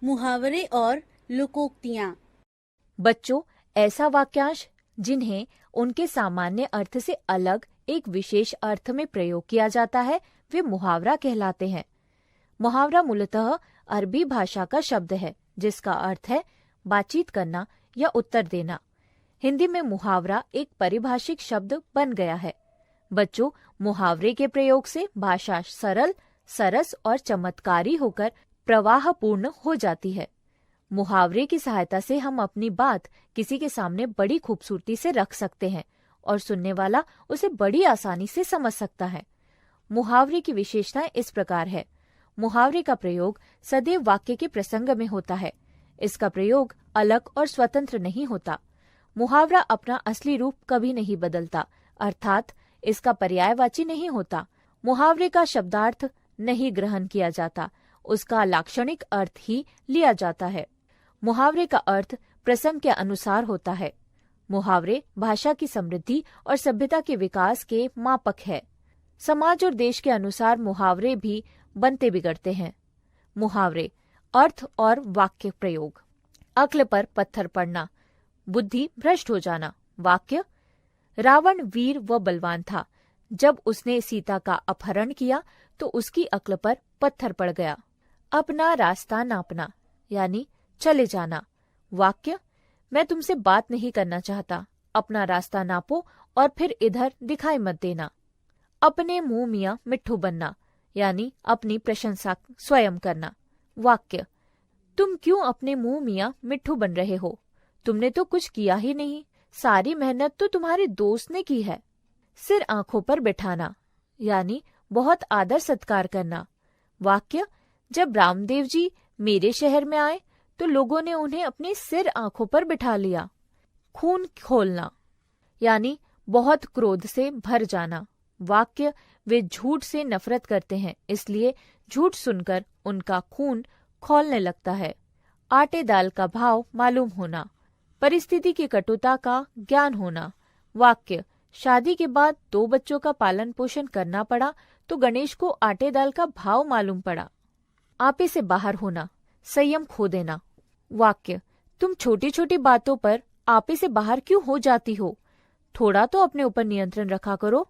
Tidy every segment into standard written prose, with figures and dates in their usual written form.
मुहावरे और लोकोक्तियाँ। बच्चों, ऐसा वाक्यांश जिन्हें उनके सामान्य अर्थ से अलग एक विशेष अर्थ में प्रयोग किया जाता है वे मुहावरा कहलाते हैं। मुहावरा मूलतः अरबी भाषा का शब्द है जिसका अर्थ है बातचीत करना या उत्तर देना। हिंदी में मुहावरा एक पारिभाषिक शब्द बन गया है। बच्चों, मुहावरे के प्रयोग से भाषा सरल, सरस और चमत्कारी होकर प्रवाहपूर्ण हो जाती है। मुहावरे की सहायता से हम अपनी बात किसी के सामने बड़ी खूबसूरती से रख सकते हैं और सुनने वाला उसे बड़ी आसानी से समझ सकता है। मुहावरे की विशेषताएं इस प्रकार है। मुहावरे का प्रयोग सदैव वाक्य के प्रसंग में होता है। इसका प्रयोग अलग और स्वतंत्र नहीं होता। मुहावरा अपना असली रूप कभी नहीं बदलता, अर्थात इसका पर्यायवाची नहीं होता। मुहावरे का शब्दार्थ नहीं ग्रहण किया जाता, उसका लाक्षणिक अर्थ ही लिया जाता है। मुहावरे का अर्थ प्रसंग के अनुसार होता है। मुहावरे भाषा की समृद्धि और सभ्यता के विकास के मापक है। समाज और देश के अनुसार मुहावरे भी बनते बिगड़ते हैं। मुहावरे अर्थ और वाक्य प्रयोग। अक्ल पर पत्थर पड़ना, बुद्धि भ्रष्ट हो जाना। वाक्य, रावण वीर व बलवान था। जब उसने सीता का अपहरण किया तो उसकी अक्ल पर पत्थर पड़ गया। अपना रास्ता नापना यानी चले जाना। वाक्य, मैं तुमसे बात नहीं करना चाहता, अपना रास्ता नापो और फिर इधर दिखाई मत देना। अपने मुंह मियाँ मिट्ठू बनना यानी अपनी प्रशंसा स्वयं करना। वाक्य, तुम क्यों अपने मुंह मियाँ मिट्ठू बन रहे हो? तुमने तो कुछ किया ही नहीं, सारी मेहनत तो तुम्हारे दोस्त ने की है। सिर आंखों पर बिठाना यानी बहुत आदर सत्कार करना। वाक्य, जब रामदेव जी मेरे शहर में आए तो लोगों ने उन्हें अपने सिर आंखों पर बिठा लिया। खून खोलना यानी बहुत क्रोध से भर जाना। वाक्य, वे झूठ से नफरत करते हैं, इसलिए झूठ सुनकर उनका खून खौलने लगता है। आटे दाल का भाव मालूम होना। परिस्थिति की कटुता का ज्ञान होना। वाक्य, शादी के बाद 2 बच्चों का पालन पोषण करना पड़ा तो गणेश को आटे दाल का भाव मालूम पड़ा। आपे से बाहर होना, संयम खो देना। वाक्य, तुम छोटी छोटी बातों पर आपे से बाहर क्यों हो जाती हो? थोड़ा तो अपने ऊपर नियंत्रण रखा करो।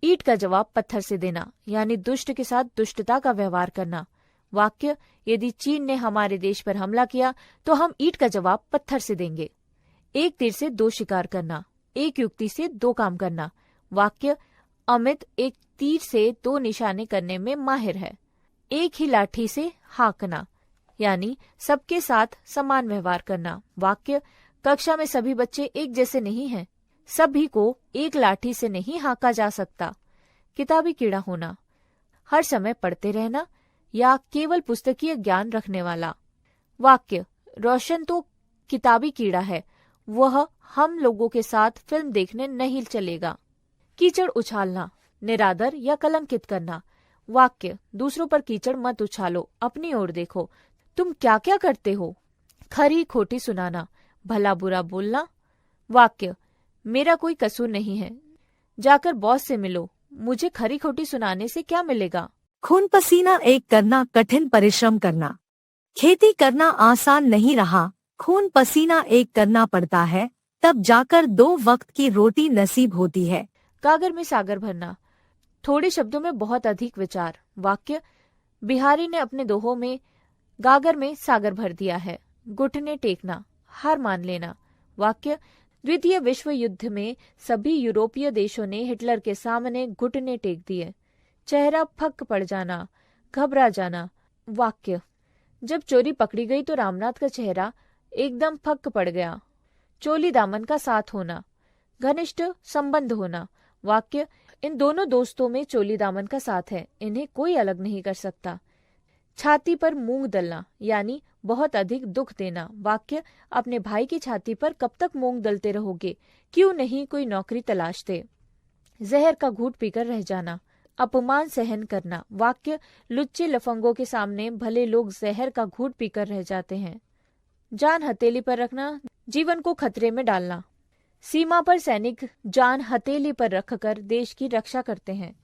ईंट का जवाब पत्थर से देना यानी दुष्ट के साथ दुष्टता का व्यवहार करना। वाक्य, यदि चीन ने हमारे देश पर हमला किया तो हम ईंट का जवाब पत्थर से देंगे। एक तीर से 2 शिकार करना, एक युक्ति से 2 काम करना। वाक्य, अमित एक तीर से 2 निशाने करने में माहिर है। एक ही लाठी से हाँकना यानी सबके साथ समान व्यवहार करना। वाक्य, कक्षा में सभी बच्चे एक जैसे नहीं हैं, सभी को एक लाठी से नहीं हाँका जा सकता। किताबी कीड़ा होना, हर समय पढ़ते रहना या केवल पुस्तकीय ज्ञान रखने वाला। वाक्य, रोशन तो किताबी कीड़ा है, वह हम लोगों के साथ फिल्म देखने नहीं चलेगा। कीचड़ उछालना, निरादर या कलंकित करना। वाक्य, दूसरों पर कीचड़ मत उछालो, अपनी ओर देखो, तुम क्या क्या करते हो। खरी खोटी सुनाना, भला बुरा बोलना। वाक्य, मेरा कोई कसूर नहीं है, जाकर बॉस से मिलो, मुझे खरी खोटी सुनाने से क्या मिलेगा। खून पसीना एक करना, कठिन परिश्रम करना। खेती करना आसान नहीं रहा, खून पसीना एक करना पड़ता है, तब जाकर 2 वक्त की रोटी नसीब होती है। गागर में सागर भरना, थोड़े शब्दों में बहुत अधिक विचार। वाक्य, बिहारी ने अपने दोहों में गागर में सागर भर दिया है। घुटने टेकना, हार मान लेना। वाक्य, द्वितीय विश्व युद्ध में सभी यूरोपीय देशों ने हिटलर के सामने घुटने टेक दिए। चेहरा फक पड़ जाना, घबरा जाना। वाक्य, जब चोरी पकड़ी गई तो रामनाथ का चेहरा एकदम फक पड़ गया। चोली दामन का साथ होना, घनिष्ठ संबंध होना। वाक्य, इन दोनों दोस्तों में चोली दामन का साथ है, इन्हें कोई अलग नहीं कर सकता। छाती पर मूंग दलना यानी बहुत अधिक दुख देना। वाक्य, अपने भाई की छाती पर कब तक मूंग दलते रहोगे, क्यों नहीं कोई नौकरी तलाशते। जहर का घूंट पीकर रह जाना, अपमान सहन करना। वाक्य, लुच्चे लफंगों के सामने भले लोग जहर का घूंट पीकर रह जाते हैं। जान हथेली पर रखना, जीवन को खतरे में डालना। सीमा पर सैनिक जान हथेली पर रखकर देश की रक्षा करते हैं।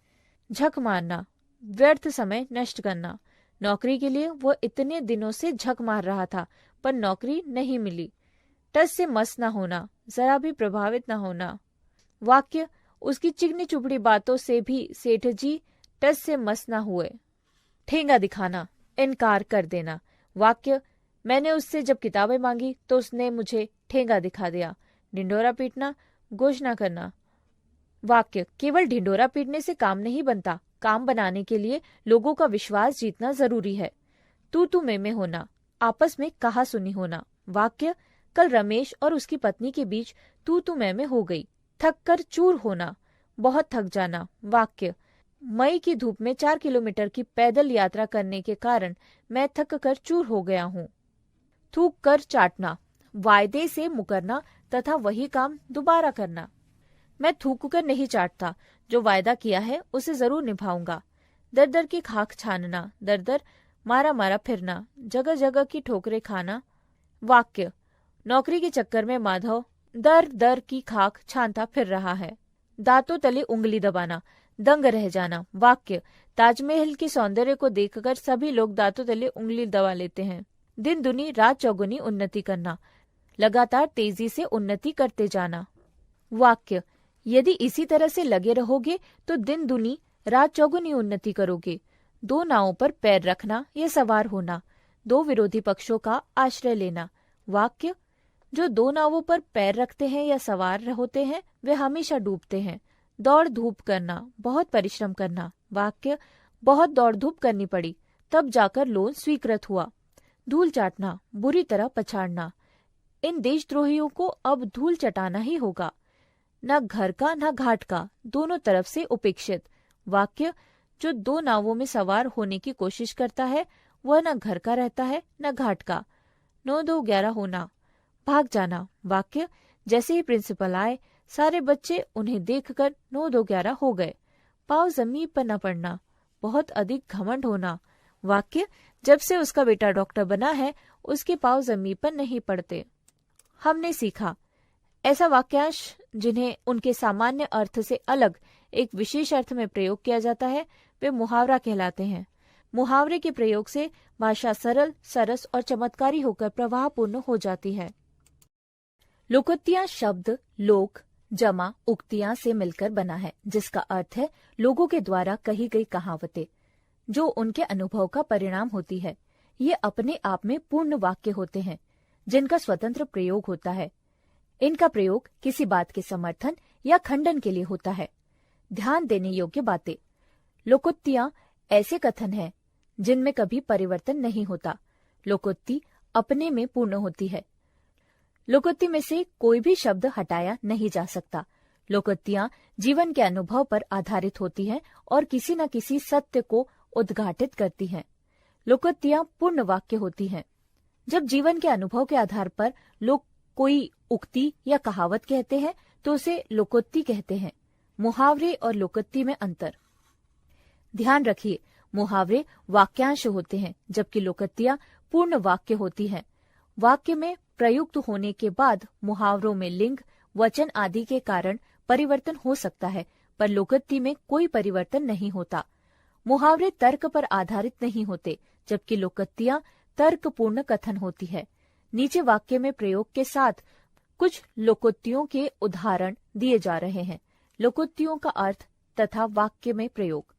झक मारना, व्यर्थ समय नष्ट करना। नौकरी के लिए वो इतने दिनों से झक मार रहा था, पर नौकरी नहीं मिली। टस से मस न होना, जरा भी प्रभावित न होना। वाक्य, उसकी चिकनी चुपड़ी बातों से भी सेठ जी टस से मस न हुए। ठेंगा दिखाना, इनकार कर देना। वाक्य, मैंने उससे जब किताबें मांगी तो उसने मुझे ठेंगा दिखा दिया। ढिंढोरा पीटना, घोषणा करना। वाक्य, केवल ढिंढोरा पीटने से काम नहीं बनता, काम बनाने के लिए लोगों का विश्वास जीतना जरूरी है। तू में होना, आपस में कहा सुनी होना। वाक्य, कल रमेश और उसकी पत्नी के बीच तू में हो गई। थक कर चूर होना, बहुत थक जाना। वाक्य, मई की धूप में 4 किलोमीटर की पैदल यात्रा करने के कारण मैं थक कर चूर हो गया हूँ। थूक कर चाटना, वायदे से मुकरना तथा वही काम दोबारा करना। मैं थूक कर नहीं चाटता, जो वायदा किया है उसे जरूर निभाऊंगा। दर दर की खाक छानना, दर दर मारा मारा फिरना, जगह जगह की ठोकरें खाना। वाक्य, नौकरी के चक्कर में माधव दर दर की खाक छानता फिर रहा है। दांतों तले उंगली दबाना, दंग रह जाना। वाक्य, ताजमहल के सौंदर्य को देखकर सभी लोग दांतों तले उंगली दबा लेते हैं। दिन दुनी रात चौगुनी उन्नति करना, लगातार तेजी से उन्नति करते जाना। वाक्य, यदि इसी तरह से लगे रहोगे तो दिन दुनी रात चौगुनी उन्नति करोगे। 2 नावों पर पैर रखना या सवार होना, 2 विरोधी पक्षों का आश्रय लेना। वाक्य, जो 2 नावों पर पैर रखते हैं या सवार होते हैं वे हमेशा डूबते हैं। दौड़ धूप करना, बहुत परिश्रम करना। वाक्य, बहुत दौड़ धूप करनी पड़ी, तब जाकर लोन स्वीकृत हुआ। धूल चाटना, बुरी तरह पछाड़ना। इन देशद्रोहियों को अब धूल चटाना ही होगा। न घर का न घाट का, दोनों तरफ से उपेक्षित। वाक्य, जो 2 नावों में सवार होने की कोशिश करता है वह न घर का रहता है न घाट का। 9-2-11 होना, भाग जाना। वाक्य, जैसे ही प्रिंसिपल आए सारे बच्चे उन्हें देखकर 9-2-11 हो गए। पाँव जमीन पर न पड़ना, बहुत अधिक घमंड होना। वाक्य, जब से उसका बेटा डॉक्टर बना है उसके पाँव जमीन पर नहीं पड़ते। हमने सीखा, ऐसा वाक्यांश जिन्हें उनके सामान्य अर्थ से अलग एक विशेष अर्थ में प्रयोग किया जाता है वे मुहावरा कहलाते हैं। मुहावरे के प्रयोग से भाषा सरल, सरस और चमत्कारी होकर प्रवाहपूर्ण हो जाती है। लोकोक्तियां शब्द लोक जमा उक्तियां से मिलकर बना है, जिसका अर्थ है लोगों के द्वारा कही गई कहावतें जो उनके अनुभव का परिणाम होती है। ये अपने आप में पूर्ण वाक्य होते हैं जिनका स्वतंत्र प्रयोग होता है। इनका प्रयोग किसी बात के समर्थन या खंडन के लिए होता है। ध्यान देने योग्य बातें, लोकोक्तियां ऐसे कथन हैं जिनमें कभी परिवर्तन नहीं होता। लोकोक्ति अपने में पूर्ण होती है। लोकोक्ति में से कोई भी शब्द हटाया नहीं जा सकता। लोकोक्तियां जीवन के अनुभव पर आधारित होती हैं और किसी न किसी सत्य को उद्घाटित करती हैं। लोकोक्तियां पूर्ण वाक्य होती हैं। जब जीवन के अनुभव के आधार पर लोग कोई उक्ति या कहावत कहते हैं तो उसे लोकोक्ति कहते हैं। मुहावरे और लोकोक्ति में अंतर। ध्यान रखिए, मुहावरे वाक्यांश होते हैं जबकि लोकोक्तियां पूर्ण वाक्य होती हैं। वाक्य में प्रयुक्त होने के बाद मुहावरों में लिंग, वचन आदि के कारण परिवर्तन हो सकता है, पर लोकोक्ति में कोई परिवर्तन नहीं होता। मुहावरे तर्क पर आधारित नहीं होते, जबकि लोकोक्तियां तर्कपूर्ण कथन होती है। नीचे वाक्य में प्रयोग के साथ कुछ लोकोक्तियों के उदाहरण दिए जा रहे हैं। लोकोक्तियों का अर्थ तथा वाक्य में प्रयोग।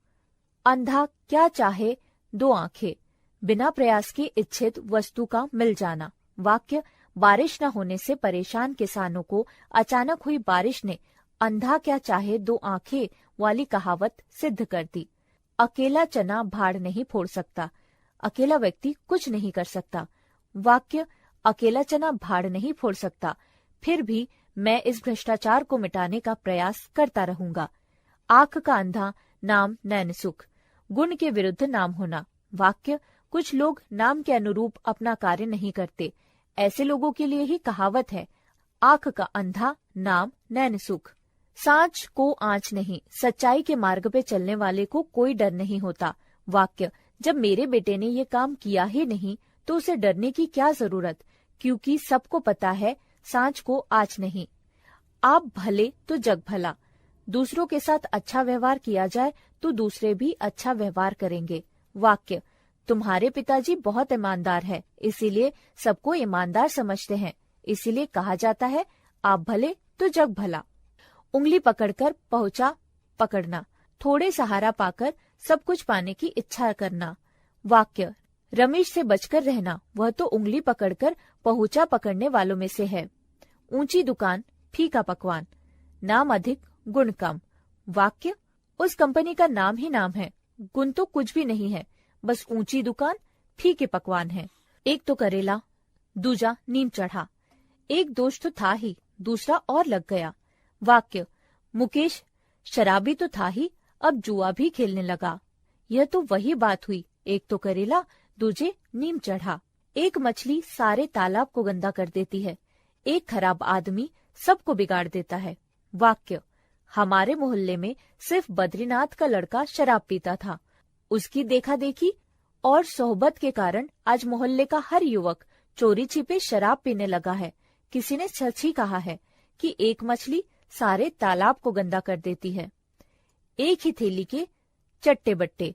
अंधा क्या चाहे 2 आंखें, बिना प्रयास के इच्छित वस्तु का मिल जाना। वाक्य, बारिश न होने से परेशान किसानों को अचानक हुई बारिश ने अंधा क्या चाहे 2 आंखें वाली कहावत सिद्ध कर दी। अकेला चना भाड़ नहीं फोड़ सकता, अकेला व्यक्ति कुछ नहीं कर सकता। वाक्य, अकेला चना भाड़ नहीं फोड़ सकता, फिर भी मैं इस भ्रष्टाचार को मिटाने का प्रयास करता रहूंगा। आंख का अंधा नाम नैन सुख, गुण के विरुद्ध नाम होना। वाक्य, कुछ लोग नाम के अनुरूप अपना कार्य नहीं करते, ऐसे लोगों के लिए ही कहावत है, आंख का अंधा नाम नैन सुख। सांच को आंच नहीं, सच्चाई के मार्ग पे चलने वाले को कोई डर नहीं होता। वाक्य, जब मेरे बेटे ने ये काम किया ही नहीं तो उसे डरने की क्या जरूरत, क्योंकि सबको पता है सांच को आंच नहीं। आप भले तो जग भला, दूसरों के साथ अच्छा व्यवहार किया जाए तो दूसरे भी अच्छा व्यवहार करेंगे। वाक्य, तुम्हारे पिताजी बहुत ईमानदार है, इसीलिए सबको ईमानदार समझते हैं। इसीलिए कहा जाता है आप भले तो जग भला। उंगली पकड़कर पहुंचा पकड़ना, थोड़े सहारा पाकर सब कुछ पाने की इच्छा करना। वाक्य रमेश से बचकर रहना, वह तो उंगली पकड़कर पहुंचा पकड़ने वालों में से है। ऊंची दुकान फीका पकवान, नाम अधिक गुण कम। वाक्य उस कंपनी का नाम ही नाम है, गुण तो कुछ भी नहीं है, बस ऊंची दुकान फीके पकवान है। एक तो करेला, दूजा नीम चढ़ा। एक दोष तो था ही, दूसरा और लग गया। वाक्य मुकेश शराबी तो था ही, अब जुआ भी खेलने लगा। यह तो वही बात हुई, एक तो करेला, दूजे नीम चढ़ा। एक मछली सारे तालाब को गंदा कर देती है, एक खराब आदमी सबको बिगाड़ देता है। वाक्य हमारे मोहल्ले में सिर्फ बद्रीनाथ का लड़का शराब पीता था, उसकी देखा देखी और सोहबत के कारण आज मोहल्ले का हर युवक चोरी छिपे शराब पीने लगा है। किसी ने सच ही कहा है कि एक मछली सारे तालाब को गंदा कर देती है। एक ही थैली के चट्टे बट्टे,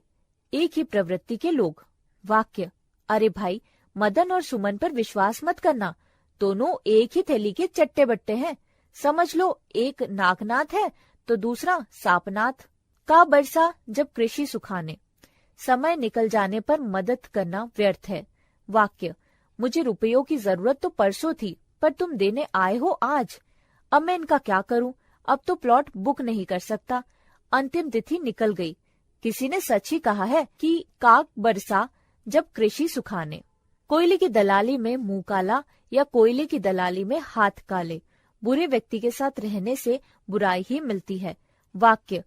एक ही प्रवृत्ति के लोग। वाक्य अरे भाई, मदन और सुमन पर विश्वास मत करना, दोनों एक ही थैली के चट्टे बट्टे हैं। समझ लो एक नागनाथ है तो दूसरा सापनाथ। का बरसा जब कृषि सुखाने, समय निकल जाने पर मदद करना व्यर्थ है। वाक्य मुझे रुपयों की जरूरत तो परसों थी, पर तुम देने आए हो आज। अब मैं इनका क्या करूं, अब तो प्लॉट बुक नहीं कर सकता, अंतिम तिथि निकल गई। किसी ने सच ही कहा है कि काग बरसा जब कृषि सुखाने। कोयले की दलाली में मुंह काला या कोयले की दलाली में हाथ काले, बुरे व्यक्ति के साथ रहने से बुराई ही मिलती है। वाक्य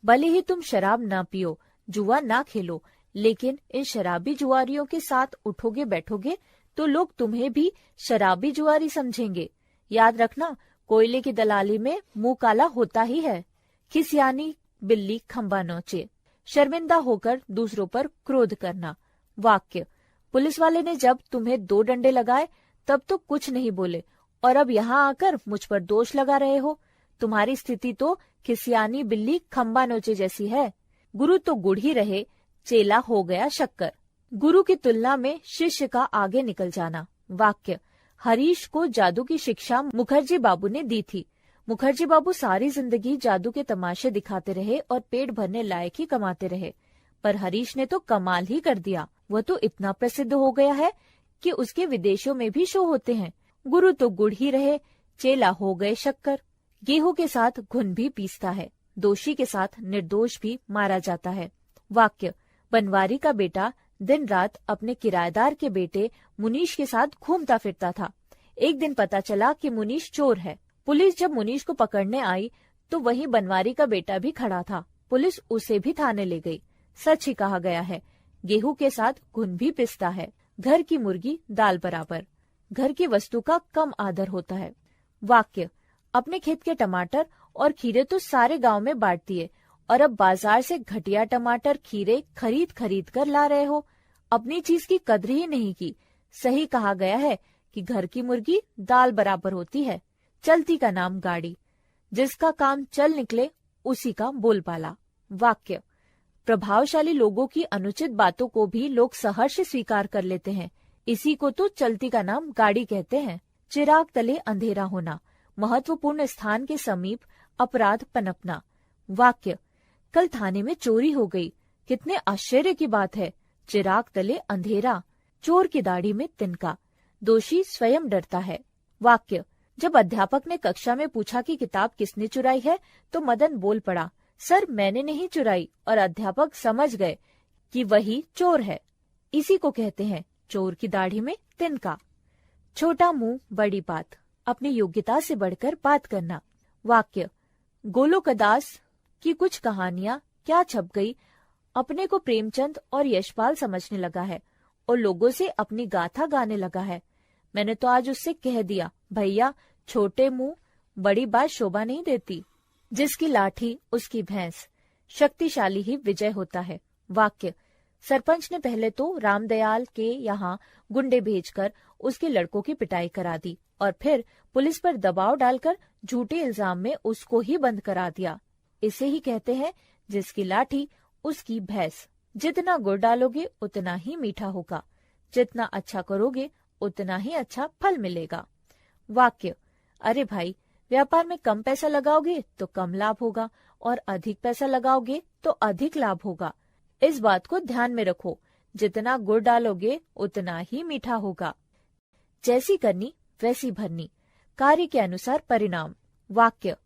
भले ही तुम शराब ना पियो, जुआ ना खेलो, लेकिन इन शराबी जुआरियों के साथ उठोगे बैठोगे तो लोग तुम्हें भी शराबी जुआरी समझेंगे। याद रखना, कोयले की दलाली में मुंह काला होता ही है। खिसियानी बिल्ली खंबा नोचे, शर्मिंदा होकर दूसरों पर क्रोध करना। वाक्य पुलिस वाले ने जब तुम्हें 2 डंडे लगाए तब तो कुछ नहीं बोले, और अब यहाँ आकर मुझ पर दोष लगा रहे हो। तुम्हारी स्थिति तो खिसियानी बिल्ली खंबा नोचे जैसी है। गुरु तो गुड़ ही रहे, चेला हो गया शक्कर। गुरु की तुलना में शिष्य का आगे निकल जाना। वाक्य हरीश को जादू की शिक्षा मुखर्जी बाबू ने दी थी। मुखर्जी बाबू सारी जिंदगी जादू के तमाशे दिखाते रहे और पेट भरने लायक ही कमाते रहे, पर हरीश ने तो कमाल ही कर दिया। वह तो इतना प्रसिद्ध हो गया है कि उसके विदेशों में भी शो होते हैं। गुरु तो गुड़ ही रहे, चेला हो गए शक्कर। गेहूं के साथ घुन भी पीसता है, दोषी के साथ निर्दोष भी मारा जाता है। वाक्य बनवारी का बेटा दिन रात अपने किराएदार के बेटे मुनीश के साथ घूमता फिरता था। एक दिन पता चला कि मुनीश चोर है। पुलिस जब मुनीश को पकड़ने आई तो वहीं बनवारी का बेटा भी खड़ा था। पुलिस उसे भी थाने ले गई। सच ही कहा गया है, गेहूं के साथ घुन भी पिसता है। घर की मुर्गी दाल बराबर, घर की वस्तु का कम आदर होता है। वाक्य अपने खेत के टमाटर और खीरे तो सारे गांव में बांट दिए, और अब बाजार से घटिया टमाटर खीरे खरीद खरीद कर ला रहे हो। अपनी चीज की कद्र ही नहीं की। सही कहा गया है कि घर की मुर्गी दाल बराबर होती है। चलती का नाम गाड़ी, जिसका काम चल निकले उसी का बोलबाला। वाक्य प्रभावशाली लोगों की अनुचित बातों को भी लोग सहर्ष स्वीकार कर लेते हैं, इसी को तो चलती का नाम गाड़ी कहते हैं। चिराग तले अंधेरा होना, महत्वपूर्ण स्थान के समीप अपराध पनपना। वाक्य कल थाने में चोरी हो गई, कितने आश्चर्य की बात है। चिराग तले अंधेरा, चोर की दाढ़ी में तिनका, दोषी स्वयं डरता है। वाक्य जब अध्यापक ने कक्षा में पूछा कि किताब किसने चुराई है तो मदन बोल पड़ा, सर मैंने नहीं चुराई, और अध्यापक समझ गए कि वही चोर है। इसी को कहते हैं चोर की दाढ़ी में तिनका। छोटा मुंह बड़ी बात, अपनी योग्यता से बढ़कर बात करना। वाक्य गोलोकदास की कुछ कहानियां क्या छप गई, अपने को प्रेमचंद और यशपाल समझने लगा है और लोगों से अपनी गाथा गाने लगा है। मैंने तो आज उससे कह दिया, भैया छोटे मुंह बड़ी बात शोभा नहीं देती। जिसकी लाठी उसकी भैंस, शक्तिशाली ही विजय होता है। वाक्य सरपंच ने पहले तो रामदयाल के यहाँ गुंडे भेजकर उसके लड़कों की पिटाई करा दी और फिर पुलिस पर दबाव डालकर झूठे इल्जाम में उसको ही बंद करा दिया। इसे ही कहते हैं जिसकी लाठी उसकी भैंस। जितना गुड़ डालोगे उतना ही मीठा होगा, जितना अच्छा करोगे उतना ही अच्छा फल मिलेगा। वाक्य, अरे भाई, व्यापार में कम पैसा लगाओगे तो कम लाभ होगा और अधिक पैसा लगाओगे तो अधिक लाभ होगा। इस बात को ध्यान में रखो, जितना गुड़ डालोगे उतना ही मीठा होगा। जैसी करनी वैसी भरनी, कार्य के अनुसार परिणाम। वाक्य,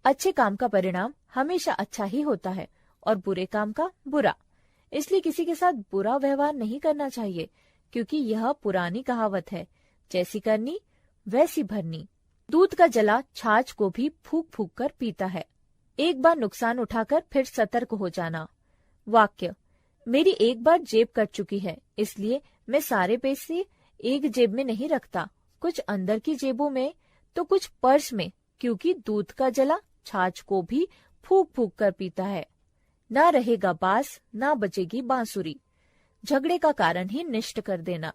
अच्छे काम का परिणाम हमेशा अच्छा ही होता है और बुरे काम का बुरा। इसलिए किसी के साथ बुरा व्यवहार नहीं करना चाहिए, क्योंकि यह पुरानी कहावत है, जैसी करनी वैसी भरनी। दूध का जला छाछ को भी फूंक फूंक कर पीता है। एक बार नुकसान उठाकर फिर सतर्क हो जाना। वाक्य, मेरी एक बार जेब कट चुकी है, इसलिए मैं सारे पैसे एक जेब में नहीं रखता, कुछ अंदर की जेबों में तो कुछ पर्स में, क्योंकि दूध का जला छाछ को भी फूंक फूंक कर पीता है। ना रहेगा बांस, ना बचेगी बांसुरी। झगड़े का कारण ही नष्ट कर देना।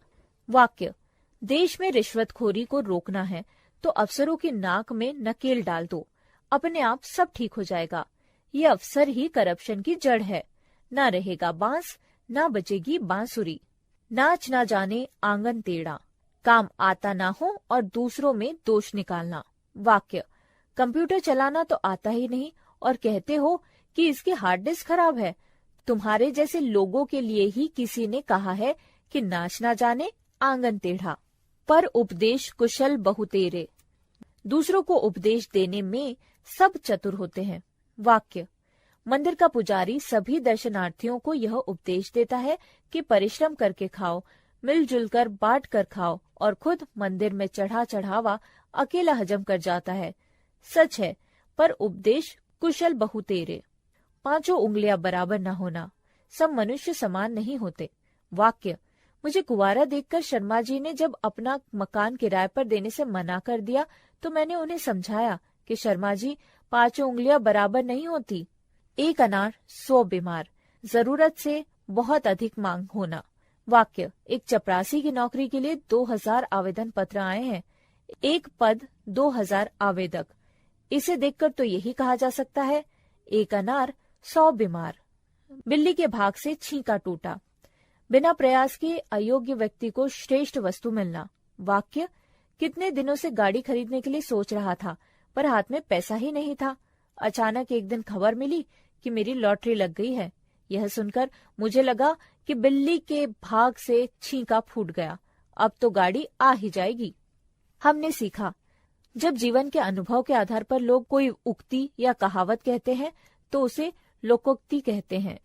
वाक्य, देश में रिश्वतखोरी को रोकना है तो अफसरों की नाक में नकेल डाल दो, अपने आप सब ठीक हो जाएगा। ये अफसर ही करप्शन की जड़ है। ना रहेगा बांस, ना बचेगी बांसुरी। नाच ना जाने आंगन टेढ़ा, काम आता ना हो और दूसरों में दोष निकालना। वाक्य, कंप्यूटर चलाना तो आता ही नहीं और कहते हो कि इसकी हार्ड डिस्क खराब है। तुम्हारे जैसे लोगों के लिए ही किसी ने कहा है कि नाच ना जाने आंगन टेढ़ा, पर उपदेश कुशल बहुतेरे। दूसरों को उपदेश देने में सब चतुर होते हैं। वाक्य, मंदिर का पुजारी सभी दर्शनार्थियों को यह उपदेश देता है कि परिश्रम करके खाओ, मिलजुल कर बांट कर खाओ और खुद मंदिर में चढ़ा चढ़ावा अकेला हजम कर जाता है। सच है, पर उपदेश कुशल बहुतेरे। पांचों उंगलियां बराबर न होना, सब मनुष्य समान नहीं होते। वाक्य, मुझे कुंवारा देखकर शर्मा जी ने जब अपना मकान किराए पर देने से मना कर दिया तो मैंने उन्हें समझाया कि शर्मा जी, पांचों उंगलियां बराबर नहीं होती। एक अनार 100 बीमार, जरूरत से बहुत अधिक मांग होना। वाक्य, एक चपरासी की नौकरी के लिए 2000 आवेदन पत्र आए हैं, एक पद 2000 आवेदक। इसे देखकर तो यही कहा जा सकता है, एक अनार 100 बीमार। बिल्ली के भाग से छींका टूटा, बिना प्रयास के अयोग्य व्यक्ति को श्रेष्ठ वस्तु मिलना। वाक्य, कितने दिनों से गाड़ी खरीदने के लिए सोच रहा था, पर हाथ में पैसा ही नहीं था। अचानक एक दिन खबर मिली कि मेरी लॉटरी लग गई है। यह सुनकर मुझे लगा कि बिल्ली के भाग से छींका फूट गया, अब तो गाड़ी आ ही जाएगी। हमने सीखा, जब जीवन के अनुभव के आधार पर लोग कोई उक्ति या कहावत कहते हैं तो उसे लोकोक्ति कहते हैं।